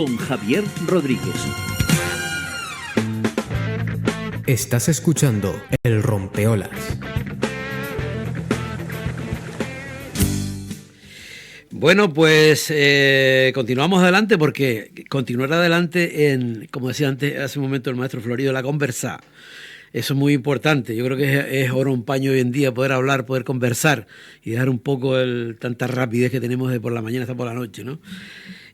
Con Javier Rodríguez. Estás escuchando El Rompeolas. Bueno, pues continuamos adelante, porque continuar adelante en, como decía antes, hace un momento el maestro Florido, la conversa. Eso es muy importante. Yo creo que es oro un paño hoy en día poder hablar, poder conversar y dejar un poco tanta rapidez que tenemos de por la mañana hasta por la noche, ¿no?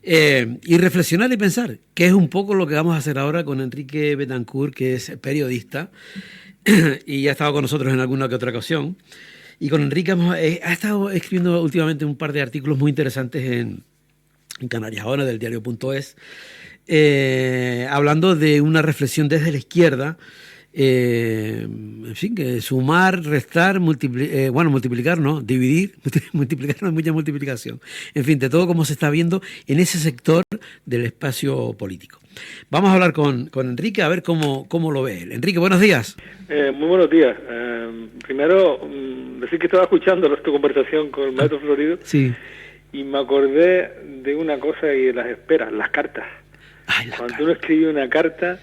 Y reflexionar y pensar, que es un poco lo que vamos a hacer ahora con Enrique Betancourt, que es periodista y ya ha estado con nosotros en alguna que otra ocasión. Y con Enrique ha estado escribiendo últimamente un par de artículos muy interesantes en Canarias Ahora, del diario.es, hablando de una reflexión desde la izquierda. En fin, que sumar, restar, multiplicar, ¿no? Dividir, multiplicar no es mucha multiplicación. En fin, de todo cómo se está viendo en ese sector del espacio político. Vamos a hablar con Enrique, a ver cómo lo ve él. Enrique, buenos días. Muy buenos días. Primero, decir que estaba escuchando tu conversación con el maestro Florido. Sí. Y me acordé de una cosa y de las esperas, las cartas. Ay, Cuando uno escribía una carta...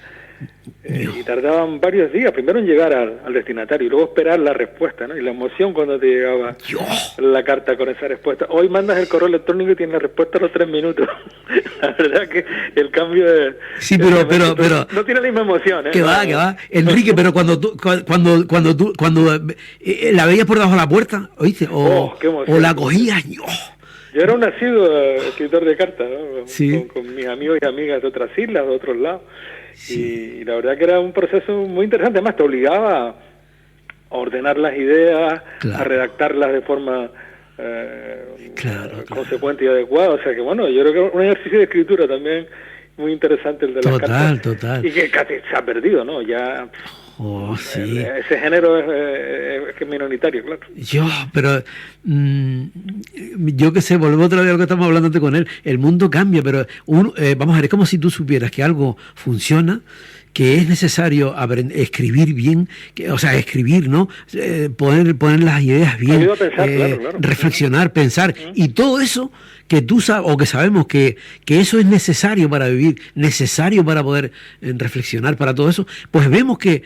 y tardaban varios días, primero en llegar al destinatario y luego esperar la respuesta, ¿no? Y la emoción cuando te llegaba la carta con esa respuesta. Hoy mandas el correo electrónico y tienes la respuesta a los 3 minutos. La verdad que el cambio de... Sí, pero no tiene la misma emoción, ¿eh? Que va. Enrique, pero cuando la veías por debajo de la puerta, ¿oíste? O la cogías, Yo era un asiduo escritor de cartas, ¿no? Sí. Con mis amigos y amigas de otras islas, de otros lados. Sí. Y la verdad que era un proceso muy interesante. Además, te obligaba a ordenar las ideas, claro, a redactarlas de forma claro. consecuente y adecuada. O sea que, bueno, yo creo que un ejercicio de escritura también muy interesante el de las cartas. Total. Y que casi se ha perdido, ¿no? Ya... sí. Ese género es minoritario, claro. Yo que sé, volvemos otra vez a lo que estamos hablando antes con él. El mundo cambia, pero vamos a ver, es como si tú supieras que algo funciona, que es necesario escribir bien, escribir, ¿no? Poner las ideas bien, ayuda a pensar, claro. Reflexionar, pensar, y todo eso que tú sabes, o que sabemos que eso es necesario para vivir, necesario para poder reflexionar, para todo eso, pues vemos que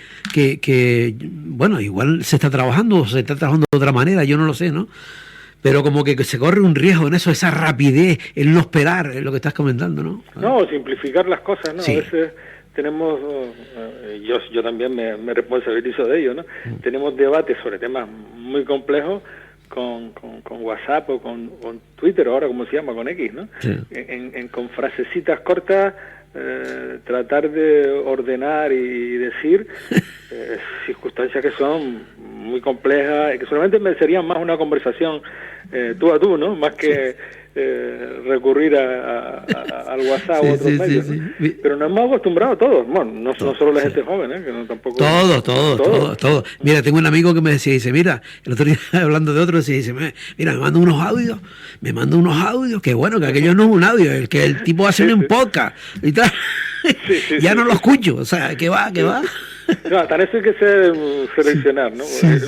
bueno, igual se está trabajando de otra manera, yo no lo sé, ¿no? Pero como que se corre un riesgo en eso, esa rapidez, el no esperar, es lo que estás comentando, ¿no? No, simplificar las cosas, ¿no? Sí. A veces tenemos, yo también me responsabilizo de ello, ¿no? Tenemos debates sobre temas muy complejos con WhatsApp o con Twitter, ahora como se llama, con X, ¿no? Sí. Con frasecitas cortas, tratar de ordenar y decir circunstancias que son muy complejas y que solamente merecerían más una conversación tú a tú, ¿no? Más que recurrir al WhatsApp o otros medios, ¿no? Sí. Pero nos hemos acostumbrado todos, bueno, no solo la gente joven, que no tampoco... Todo. Mira, tengo un amigo que me dice, mira, el otro día hablando de otro, dice, mira, me manda unos audios, que bueno, que aquello no es un audio, el que el tipo hace un podcast y tal, ya no lo escucho, o sea, que va. No, hasta eso hay que seleccionar, ¿no?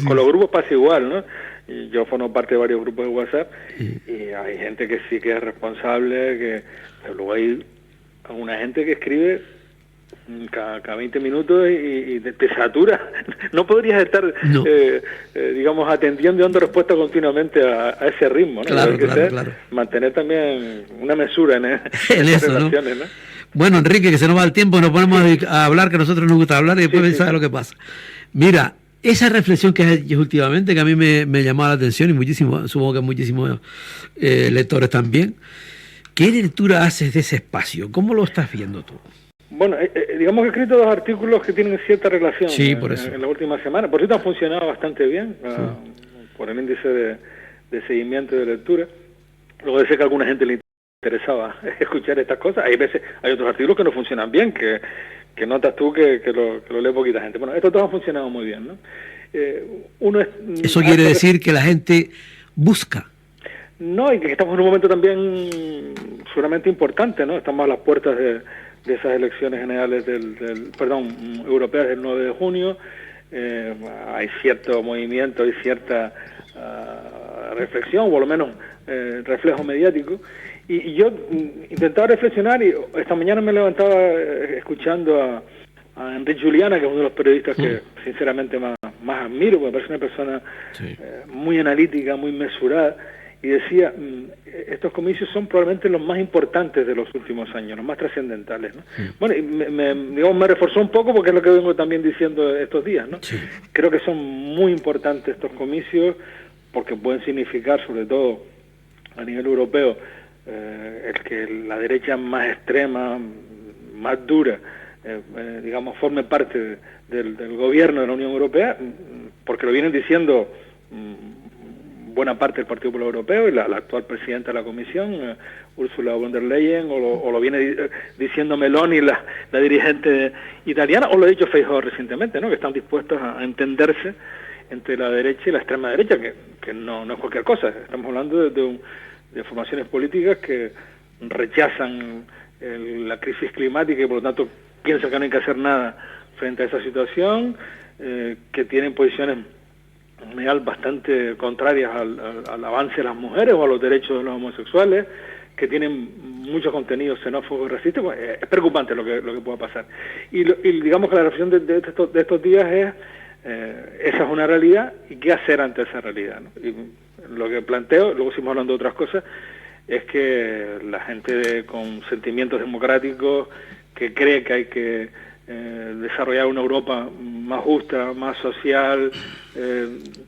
Con los grupos pasa igual, ¿no? Y yo formo parte de varios grupos de WhatsApp y hay gente que sí que es responsable, pero luego hay alguna gente que escribe cada 20 minutos y te satura. No podrías estar, digamos, atendiendo y dando respuesta continuamente a ese ritmo, ¿no? Claro. Mantener también una mesura en eso, relaciones, ¿no? Bueno, Enrique, que se nos va el tiempo, nos ponemos a hablar, que a nosotros nos gusta hablar y después sabes lo que pasa. Mira, esa reflexión que has hecho últimamente, que a mí me llamó la atención y muchísimo, supongo que muchísimos lectores también, ¿qué lectura haces de ese espacio? ¿Cómo lo estás viendo tú? Bueno, digamos que he escrito 2 artículos que tienen cierta relación por eso. en la última semana. Por cierto, han funcionado bastante bien por el índice de seguimiento y de lectura. Luego decía que a alguna gente le interesaba escuchar estas cosas. Hay otros artículos que no funcionan bien, que notas tú que lo lee poquita gente. Bueno, estos 2 han funcionado muy bien, ¿no? Eso quiere decir que la gente busca. No, y que estamos en un momento también seguramente importante, ¿no? Estamos a las puertas de esas elecciones generales europeas del 9 de junio. Hay cierto movimiento, hay cierta reflexión, o por lo menos reflejo mediático. Y yo intentaba reflexionar y esta mañana me levantaba escuchando a Enric Juliana, que es uno de los periodistas que sinceramente más admiro, porque me parece una persona muy analítica, muy mesurada, y decía, estos comicios son probablemente los más importantes de los últimos años, los más trascendentales, ¿no? Bueno, y me reforzó un poco porque es lo que vengo también diciendo estos días, ¿no? Creo que son muy importantes estos comicios porque pueden significar, sobre todo a nivel europeo, el que la derecha más extrema, más dura, digamos, forme parte del gobierno de la Unión Europea, porque lo vienen diciendo buena parte del Partido Popular Europeo y la actual presidenta de la Comisión, Ursula von der Leyen, o lo viene diciendo Meloni, la dirigente italiana, o lo ha dicho Feijóo recientemente, ¿no? Que están dispuestos a entenderse entre la derecha y la extrema derecha, que no es cualquier cosa. Estamos hablando de formaciones políticas que rechazan la crisis climática y por lo tanto piensan que no hay que hacer nada frente a esa situación, que tienen posiciones bastante contrarias al avance de las mujeres o a los derechos de los homosexuales, que tienen muchos contenidos xenófobos y racistas. Pues es preocupante lo que pueda pasar. Y digamos que la reflexión de estos días es, esa es una realidad y qué hacer ante esa realidad, ¿no? Y lo que planteo, luego seguimos hablando de otras cosas, es que la gente con sentimientos democráticos, que cree que hay que desarrollar una Europa más justa, más social,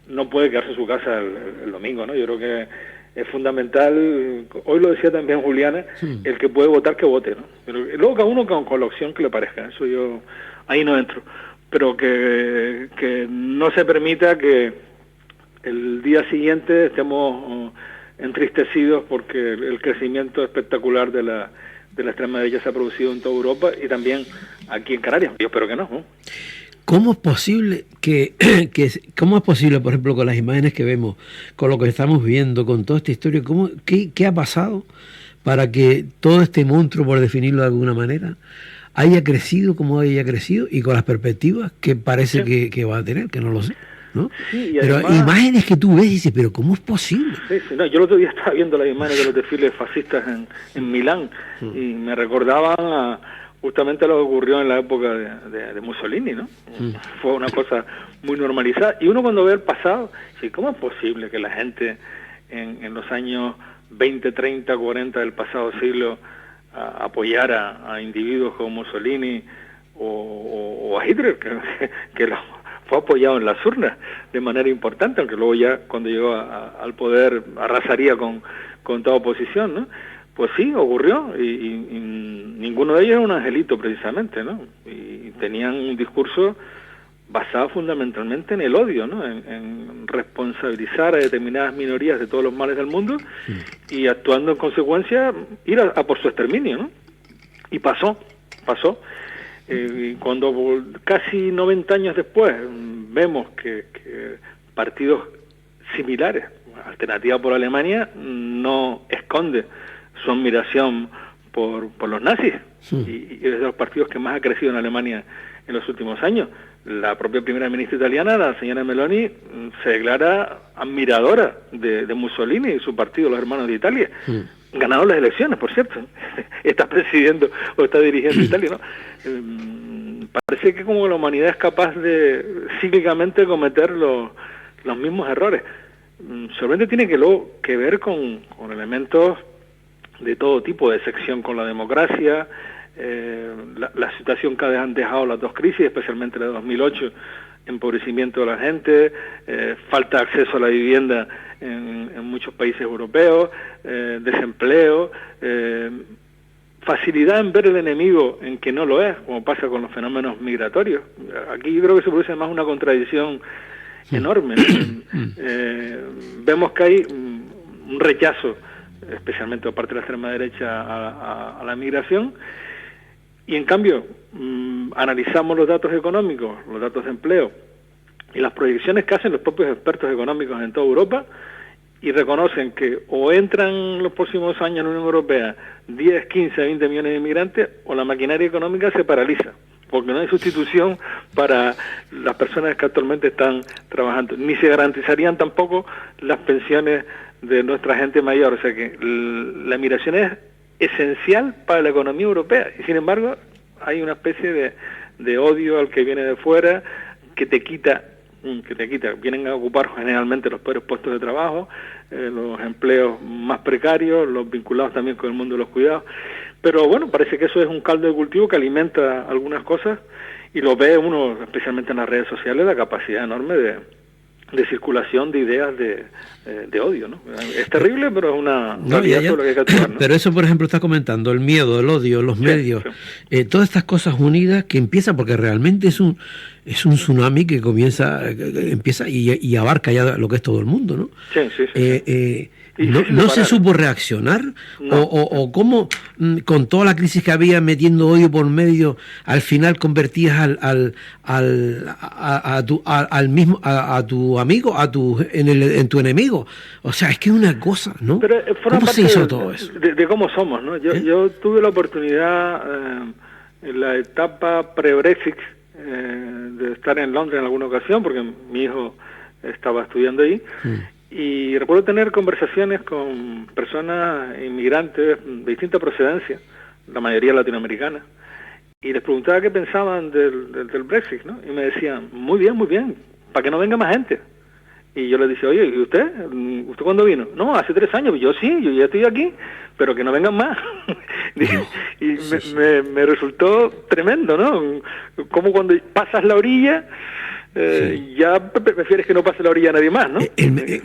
no puede quedarse en su casa el domingo, ¿no? Yo creo que es fundamental, hoy lo decía también Juliana, el que puede votar, que vote, ¿no? Pero luego cada uno con la opción que le parezca, eso yo ahí no entro, pero que no se permita que el día siguiente estemos entristecidos porque el crecimiento espectacular de la extrema derecha se ha producido en toda Europa y también aquí en Canarias. Yo espero que no, ¿no? ¿Cómo es posible cómo es posible, por ejemplo, con las imágenes que vemos, con lo que estamos viendo, con toda esta historia, qué ha pasado para que todo este monstruo, por definirlo de alguna manera, haya crecido como haya crecido y con las perspectivas que parece que va a tener, que no lo sé, ¿no? Sí, pero además, imágenes que tú ves y dices, pero ¿cómo es posible? Sí, no, yo el otro día estaba viendo las imágenes de los desfiles fascistas en Milán y me recordaban justamente lo que ocurrió en la época de Mussolini, ¿no? Fue una cosa muy normalizada. Y uno cuando ve el pasado, sí, ¿cómo es posible que la gente en los años 20, 30, 40 del pasado siglo apoyara a individuos como Mussolini o a Hitler, que fue apoyado en las urnas de manera importante, aunque luego ya cuando llegó al poder arrasaría con toda oposición, ¿no? Pues sí, ocurrió, y ninguno de ellos era un angelito precisamente, ¿no? Y tenían un discurso basado fundamentalmente en el odio, ¿no? En responsabilizar a determinadas minorías de todos los males del mundo y actuando en consecuencia ir a por su exterminio, ¿no? Y pasó. Y cuando casi 90 años después vemos que partidos similares, Alternativa por Alemania, no esconde su admiración por los nazis, y es de los partidos que más ha crecido en Alemania en los últimos años. La propia primera ministra italiana, la señora Meloni, se declara admiradora de Mussolini y su partido, los Hermanos de Italia. Ganaron las elecciones, por cierto. Está presidiendo o está dirigiendo Italia, ¿no? Parece que como la humanidad es capaz de cíclicamente cometer los mismos errores. Solamente tiene que ver con elementos de todo tipo, de sección con la democracia, la situación que han dejado las dos crisis, especialmente la de 2008, empobrecimiento de la gente, falta de acceso a la vivienda en muchos países europeos, desempleo, facilidad en ver el enemigo en que no lo es, como pasa con los fenómenos migratorios. Aquí yo creo que se produce más una contradicción enorme, ¿no? Vemos que hay un rechazo, especialmente por parte de la extrema derecha, a la migración, y en cambio analizamos los datos económicos, los datos de empleo y las proyecciones que hacen los propios expertos económicos en toda Europa, y reconocen que o entran en los próximos años en la Unión Europea 10, 15, 20 millones de inmigrantes, o la maquinaria económica se paraliza, porque no hay sustitución para las personas que actualmente están trabajando, ni se garantizarían tampoco las pensiones de nuestra gente mayor. O sea que la migración es esencial para la economía europea, y sin embargo hay una especie de odio al que viene de fuera, que te quita, vienen a ocupar generalmente los peores puestos de trabajo, los empleos más precarios, los vinculados también con el mundo de los cuidados. Pero bueno, parece que eso es un caldo de cultivo que alimenta algunas cosas, y lo ve uno, especialmente en las redes sociales, la capacidad enorme de circulación de ideas de odio, ¿no? Es terrible, pero es una realidad sobre lo que hay que actuar, ¿no? Pero eso, por ejemplo, está comentando el miedo, el odio, los medios, todas estas cosas unidas que empiezan, porque realmente es un tsunami que empieza y abarca ya lo que es todo el mundo, ¿no? Sí. No se supo reaccionar, no. o cómo, con toda la crisis que había, metiendo odio por medio, al final convertías a tu amigo, en tu enemigo. O sea, es que es una cosa, ¿no? Pero ¿Cómo se hizo todo eso? De cómo somos, ¿no? Yo tuve la oportunidad en la etapa pre-Brexit de estar en Londres en alguna ocasión, porque mi hijo estaba estudiando ahí. Y recuerdo tener conversaciones con personas inmigrantes de distinta procedencia, la mayoría latinoamericana, y les preguntaba qué pensaban del Brexit, ¿no? Y me decían, muy bien, para que no venga más gente. Y yo les decía, oye, ¿y usted? ¿Usted cuándo vino? No, hace 3 años. Yo sí, yo ya estoy aquí, pero que no vengan más. Me resultó tremendo, ¿no? Como cuando pasas la orilla, ya prefieres que no pase la orilla a nadie más, ¿no?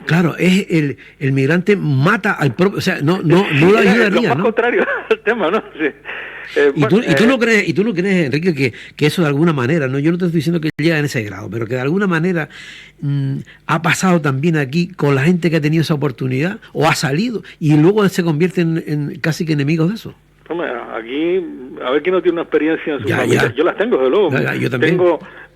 Claro, es el migrante mata al propio, o sea, no lo ayudaría, lo más ¿no? contrario al tema, ¿no? Sí. ¿Y tú no crees, Enrique, que eso de alguna manera, no, yo no te estoy diciendo que llega en ese grado, pero que de alguna manera ha pasado también aquí con la gente que ha tenido esa oportunidad o ha salido y luego se convierten en casi que enemigos de eso? Hombre, aquí, a ver quién no tiene una experiencia en su familia. Yo las tengo, desde luego. Yo también.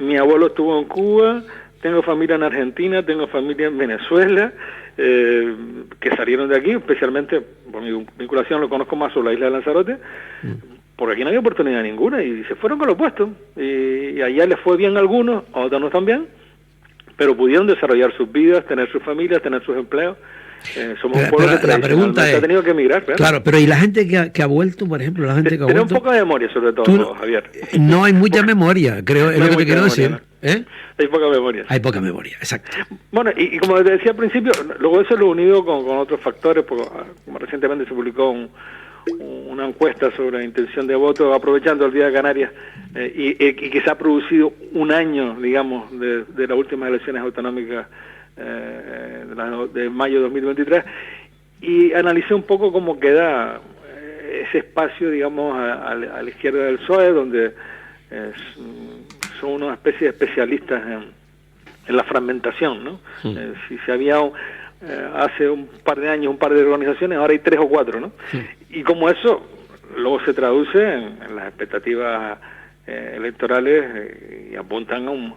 Mi abuelo estuvo en Cuba, tengo familia en Argentina, tengo familia en Venezuela, que salieron de aquí, especialmente por mi vinculación, lo conozco más sobre la isla de Lanzarote, porque aquí no había oportunidad ninguna, y se fueron con lo opuesto. Y allá les fue bien a algunos, a otros no tan bien, pero pudieron desarrollar sus vidas, tener sus familias, tener sus empleos. Somos un pueblo que tradicionalmente ha tenido que emigrar. Claro, pero ¿y la gente que ha vuelto, por ejemplo, la gente que ha vuelto? Tiene un poco de memoria, sobre todo, Javier. No hay mucha memoria, creo, es lo que te quiero decir. ¿No? Hay poca memoria. Hay poca memoria, exacto. Bueno, y como te decía al principio, luego eso lo he unido con otros factores, porque como recientemente se publicó una encuesta sobre la intención de voto, aprovechando el Día de Canarias, y que se ha producido un año, digamos, de las últimas elecciones autonómicas de mayo de 2023, y analicé un poco cómo queda ese espacio, digamos, a la izquierda del PSOE, donde son una especie de especialistas en la fragmentación, ¿no? Si había hace un par de años un par de organizaciones, ahora hay 3 o 4, ¿no? Y como eso luego se traduce en las expectativas electorales, y apuntan a un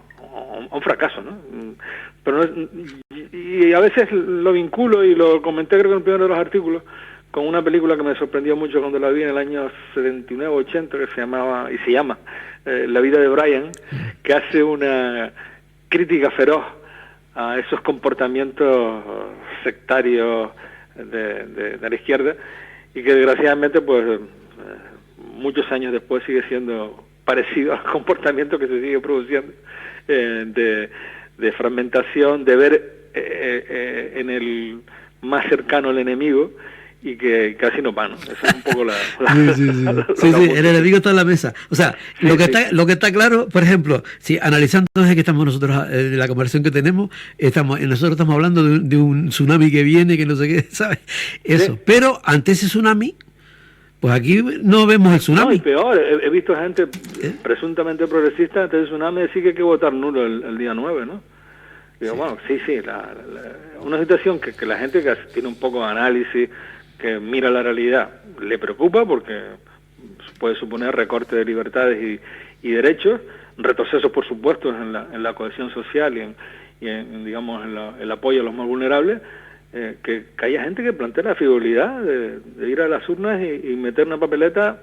fracaso, ¿no? Pero y a veces lo vinculo, y lo comenté creo que en el primero de los artículos, con una película que me sorprendió mucho cuando la vi en el año 79-80, que se llama La vida de Brian, que hace una crítica feroz a esos comportamientos sectarios de la izquierda, y que desgraciadamente pues muchos años después sigue siendo parecido al comportamiento que se sigue produciendo, de fragmentación, de ver en el más cercano al enemigo, y que casi no van, ¿no? Eso es un poco sí, el enemigo está en la mesa. O sea, lo que está claro, por ejemplo, si analizando desde que estamos nosotros, de la conversación que tenemos, nosotros estamos hablando de un tsunami que viene, que no sé qué, ¿sabes? Eso. Sí. Pero ante ese tsunami, pues aquí no vemos el tsunami. No, y peor, he visto gente presuntamente progresista ante el tsunami decir que hay que votar nulo el día 9, ¿no? Digo, bueno, sí, una situación que la gente que tiene un poco de análisis, que mira la realidad, le preocupa, porque puede suponer recorte de libertades y derechos, retrocesos por supuesto en la cohesión social y en digamos en el apoyo a los más vulnerables, que haya gente que plantea la frivolidad de ir a las urnas y meter una papeleta,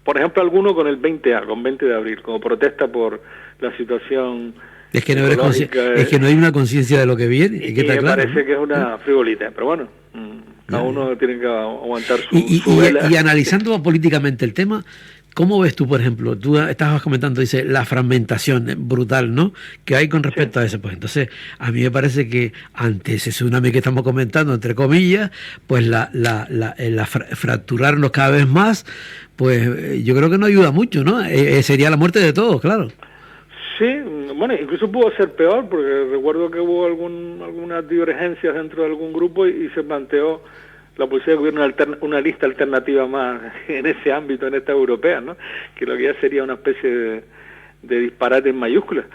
por ejemplo alguno con el 20 de abril, como protesta por la situación Es que no, ecológica, es que no hay una conciencia de lo que viene. Y que está me claro, parece ¿no? que es una frivolidad, pero bueno, cada uno tiene que aguantar su vela. Y analizando políticamente el tema, ¿cómo ves tú, por ejemplo? Tú estabas comentando, dice, la fragmentación brutal, ¿no?, que hay con respecto a eso. Pues entonces, a mí me parece que ante ese tsunami que estamos comentando, entre comillas, pues fracturarnos cada vez más, pues yo creo que no ayuda mucho, ¿no? Sería la muerte de todos, claro. Sí, bueno, incluso pudo ser peor, porque recuerdo que hubo algunas divergencias dentro de algún grupo y se planteó la posibilidad de que hubiera una lista alternativa más en ese ámbito, en esta europea, ¿no? Que lo que ya sería una especie de disparate en mayúsculas.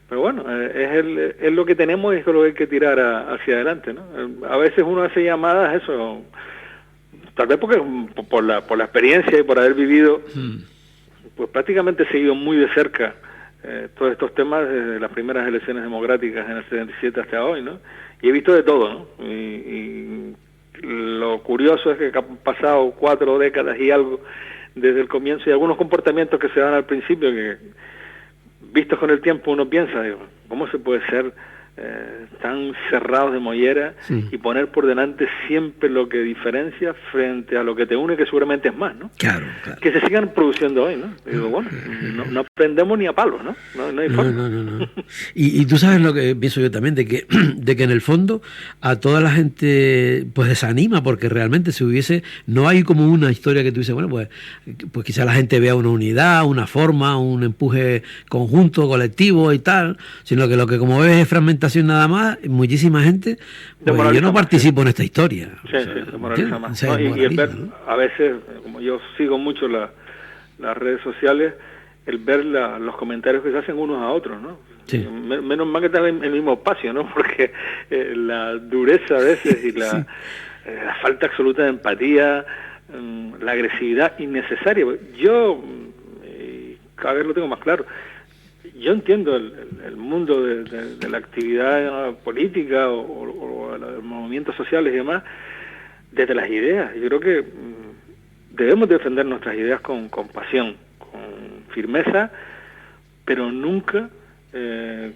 Pero bueno, es lo que tenemos y es lo que hay que tirar hacia adelante, ¿no? A veces uno hace llamadas, eso, tal vez porque por la experiencia y por haber vivido, pues prácticamente he seguido muy de cerca todos estos temas desde las primeras elecciones democráticas en el 77 hasta hoy, ¿no? Y he visto de todo, ¿no? Y lo curioso es que han pasado 4 décadas y algo desde el comienzo y algunos comportamientos que se dan al principio que, vistos con el tiempo, uno piensa, digo, ¿cómo se puede ser tan cerrados de mollera y poner por delante siempre lo que diferencia frente a lo que te une, que seguramente es más, ¿no? Claro, claro. Que se sigan produciendo hoy, ¿no? Y digo, bueno, no aprendemos ni a palos, ¿no? No hay forma. No. Y tú sabes lo que pienso yo también, de que en el fondo a toda la gente pues desanima, porque realmente si hubiese, no hay como una historia que tú dices, bueno, pues quizá la gente vea una unidad, una forma, un empuje conjunto, colectivo y tal, sino que lo que como ves es fragmentación nada más, muchísima gente, pues yo no participo en esta historia. Sí, se moraliza más. ¿No? Y el ver, a veces, como yo sigo mucho las redes sociales, el ver los comentarios que se hacen unos a otros, ¿no? Sí. Menos mal que están en el mismo espacio, ¿no? Porque la dureza a veces y la falta absoluta de empatía, la agresividad innecesaria. Yo cada vez lo tengo más claro. Yo entiendo el mundo de la actividad política o los movimientos sociales y demás desde las ideas. Yo creo que debemos defender nuestras ideas con pasión, con firmeza, pero nunca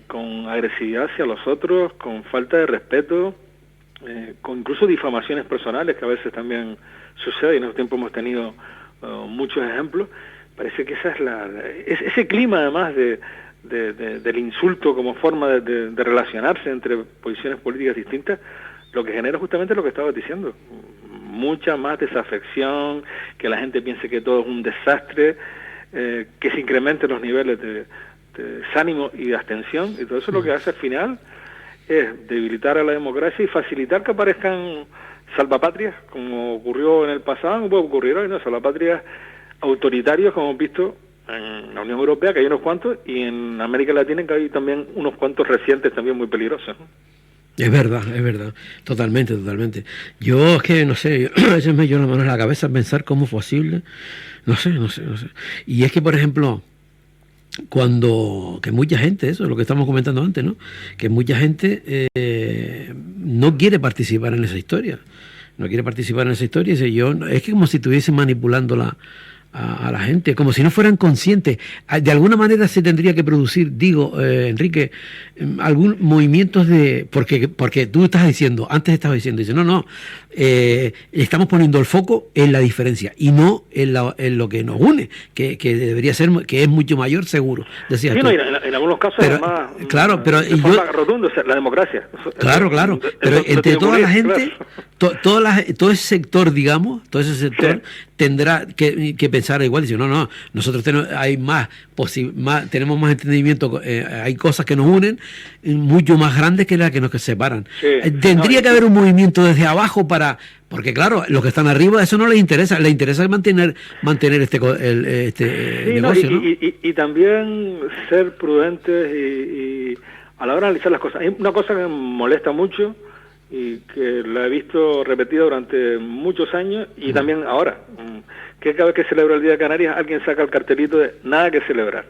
con agresividad hacia los otros, con falta de respeto, con incluso difamaciones personales, que a veces también sucede, y en estos tiempos hemos tenido muchos ejemplos. Parece que esa es ese clima, además del insulto como forma de relacionarse entre posiciones políticas distintas, lo que genera justamente lo que estabas diciendo, mucha más desafección, que la gente piense que todo es un desastre, que se incrementen los niveles de desánimo y de abstención, y todo eso lo que hace al final es debilitar a la democracia y facilitar que aparezcan salvapatrias, como ocurrió en el pasado, no puede ocurrir hoy, ¿no? Salvapatrias autoritarios, como hemos visto en la Unión Europea, que hay unos cuantos, y en América Latina, que hay también unos cuantos recientes también muy peligrosos, ¿no? Es verdad, totalmente. Yo es que, no sé, a veces me llevo la mano en la cabeza a pensar cómo es posible, no sé. Y es que, por ejemplo, que mucha gente, eso es lo que estamos comentando antes, ¿no? Que mucha gente no quiere participar en esa historia. Y dice, es que como si estuviesen manipulando a la gente, como si no fueran conscientes. De alguna manera se tendría que producir, Enrique, algún movimiento porque tú antes estabas diciendo, no, estamos poniendo el foco en la diferencia y no en lo que nos une, que debería ser, que es mucho mayor, seguro, decías sí, tú. No, en algunos casos además, claro, pero de forma rotunda, la democracia. Claro, pero entre toda la gente, claro. todo ese sector, digamos, sí, tendrá que pensar igual, decir, no, nosotros tenemos tenemos más entendimiento, hay cosas que nos unen mucho más grandes que las que nos separan. Sí, tendría que haber un movimiento desde abajo porque claro, los que están arriba eso no les interesa mantener este negocio, ¿no? Y también ser prudentes y a la hora de analizar las cosas. Hay una cosa que me molesta mucho y que la he visto repetida durante muchos años y también ahora, que cada vez que celebra el Día de Canarias alguien saca el cartelito de nada que celebrar.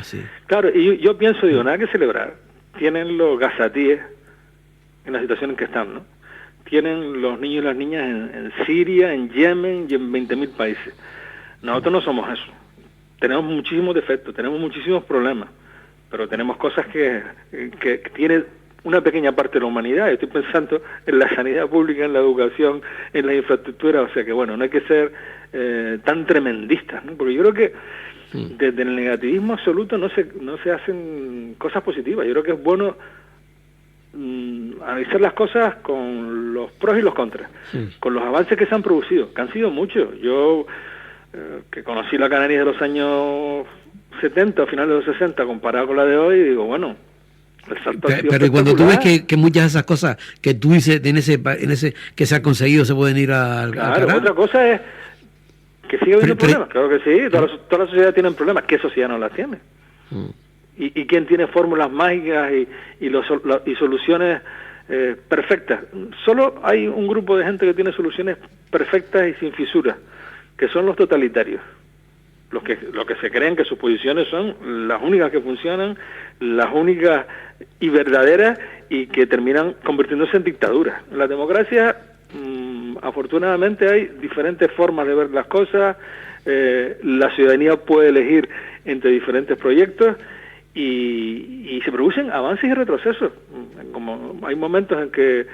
Sí. Claro, y yo pienso, nada que celebrar. Tienen los gazatíes en la situación en que están, ¿no? Tienen los niños y las niñas en Siria, en Yemen y en 20.000 países. Nosotros no somos eso. Tenemos muchísimos defectos, tenemos muchísimos problemas, pero tenemos cosas que tienen una pequeña parte de la humanidad. Estoy pensando en la sanidad pública, en la educación, en la infraestructura, o sea que bueno, no hay que ser tan tremendistas, ¿no? Porque yo creo que desde el negativismo absoluto no se hacen cosas positivas. Yo creo que es bueno analizar las cosas con los pros y los contras, con los avances que se han producido, que han sido muchos. Yo, que conocí la Canarias de los años 70, finales de los 60, comparado con la de hoy, digo, bueno, el salto ha sido pero cuando tú ves espectacular. que muchas de esas cosas que tú dices en ese que se ha conseguido se pueden ir al Claro, carajo. otra cosa es que sigue habiendo Pero- problemas, claro que sí, toda la sociedad tiene problemas. ¿Qué sociedad no las tiene? ¿Y quién tiene fórmulas mágicas y soluciones perfectas? Solo hay un grupo de gente que tiene soluciones perfectas y sin fisuras, que son los totalitarios. Los que se creen que sus posiciones son las únicas que funcionan, las únicas y verdaderas, y que terminan convirtiéndose en dictaduras. En la democracia, afortunadamente, hay diferentes formas de ver las cosas. La ciudadanía puede elegir entre diferentes proyectos y se producen avances y retrocesos. Como hay momentos en que,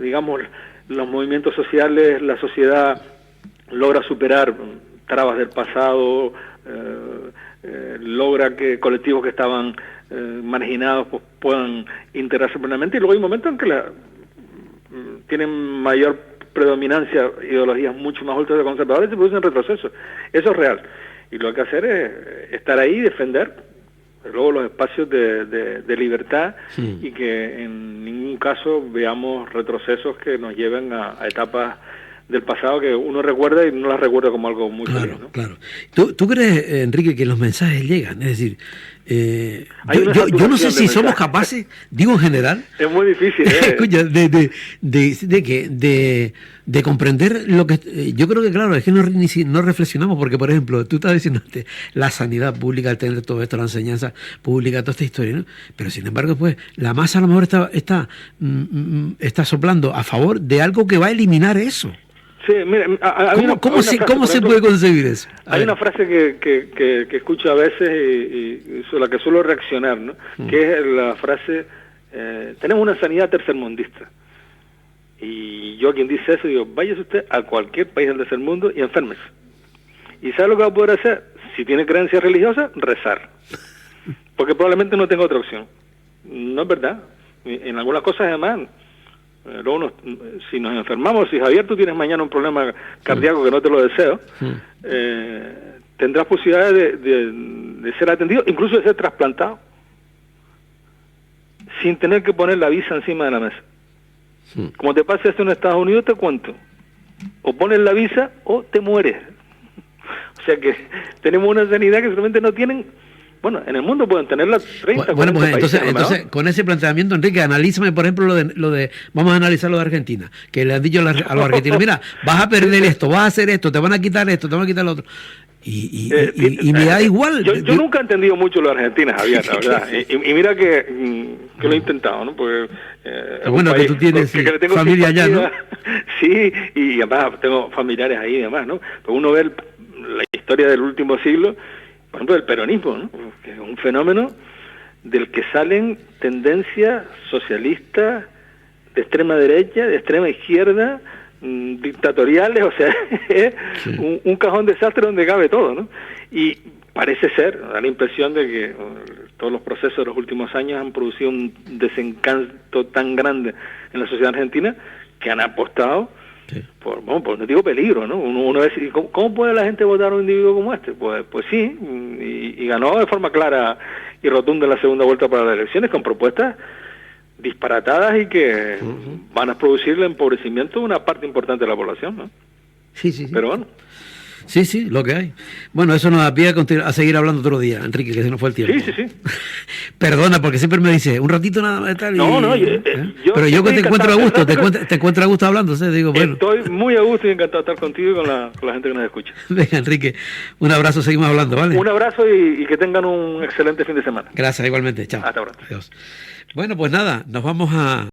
digamos, los movimientos sociales, la sociedad logra superar trabas del pasado, logra que colectivos que estaban marginados pues puedan integrarse plenamente, y luego hay momentos en que tienen mayor predominancia ideologías mucho más ultraconservadoras y se producen retrocesos. Eso es real, y lo que hay que hacer es estar ahí y defender luego los espacios de libertad, y que en ningún caso veamos retrocesos que nos lleven a etapas del pasado que uno recuerda y no las recuerda como algo muy feliz, ¿no? Claro. ¿Tú crees, Enrique, que los mensajes llegan? Es decir, Hay una yo no sé saturación si de somos mensajes. capaces, digo en general, Es muy difícil, escucha, de comprender lo que... yo creo que, claro, es que no reflexionamos, porque, por ejemplo, tú estabas diciendo antes, la sanidad pública, el tener todo esto, la enseñanza pública, toda esta historia, ¿no? Pero, sin embargo, pues, la masa a lo mejor está soplando a favor de algo que va a eliminar eso. Sí, mira, ¿Cómo se puede concebir eso? Hay una frase que escucho a veces y sobre la que suelo reaccionar, ¿no? Que es la frase, tenemos una sanidad tercermundista. Y yo, quien dice eso, digo, váyase usted a cualquier país del tercer mundo y enférmese. ¿Y sabe lo que va a poder hacer? Si tiene creencias religiosas, rezar. Porque probablemente no tenga otra opción. No es verdad. En algunas cosas, además, luego si nos enfermamos, si Javier, tú tienes mañana un problema cardíaco que no te lo deseo, tendrás posibilidades de ser atendido, incluso de ser trasplantado, sin tener que poner la visa encima de la mesa. Como te pase esto en Estados Unidos, te cuento, o pones la visa o te mueres. O sea que tenemos una sanidad que solamente no tienen. Bueno, en el mundo pueden tenerla 30, Bueno, 40 pues países, entonces, con ese planteamiento, Enrique, analízame, por ejemplo, vamos a analizar lo de Argentina, que le han dicho a los argentinos, mira, vas a perder esto, vas a hacer esto, te van a quitar esto, te van a quitar lo otro. Y me da igual. Yo nunca he entendido mucho lo de Argentina, Javier, la verdad. Y mira que lo he intentado, ¿no? Porque bueno, que tú tienes que le tengo familia allá, ¿no? Sí, y además tengo familiares ahí y demás, ¿no? Pero uno ve la historia del último siglo, por ejemplo, del peronismo, ¿no? Que es un fenómeno del que salen tendencias socialistas de extrema derecha, de extrema izquierda, dictatoriales, o sea, es un cajón desastre donde cabe todo, ¿no? Y parece ser, da la impresión de que todos los procesos de los últimos años han producido un desencanto tan grande en la sociedad argentina que han apostado por no digo peligro, ¿no? Uno ve, ¿cómo puede la gente votar a un individuo como este? Pues sí, y ganó de forma clara y rotunda en la segunda vuelta para las elecciones con propuestas disparatadas y que van a producir el empobrecimiento de una parte importante de la población, ¿no? Sí. Pero bueno. Sí, lo que hay. Bueno, eso nos da pie a seguir hablando otro día, Enrique, que se nos fue el tiempo. Sí. Perdona, porque siempre me dice, un ratito nada más de tal. No, pero yo que te encuentro a gusto, te encuentro a gusto hablando, ¿sí? Digo, bueno. Estoy muy a gusto y encantado de estar contigo y con la gente que nos escucha. Venga, Enrique, un abrazo, seguimos hablando, ¿vale? Un abrazo y que tengan un excelente fin de semana. Gracias, igualmente. Chao. Hasta ahora. Adiós. Bueno, pues nada, nos vamos a...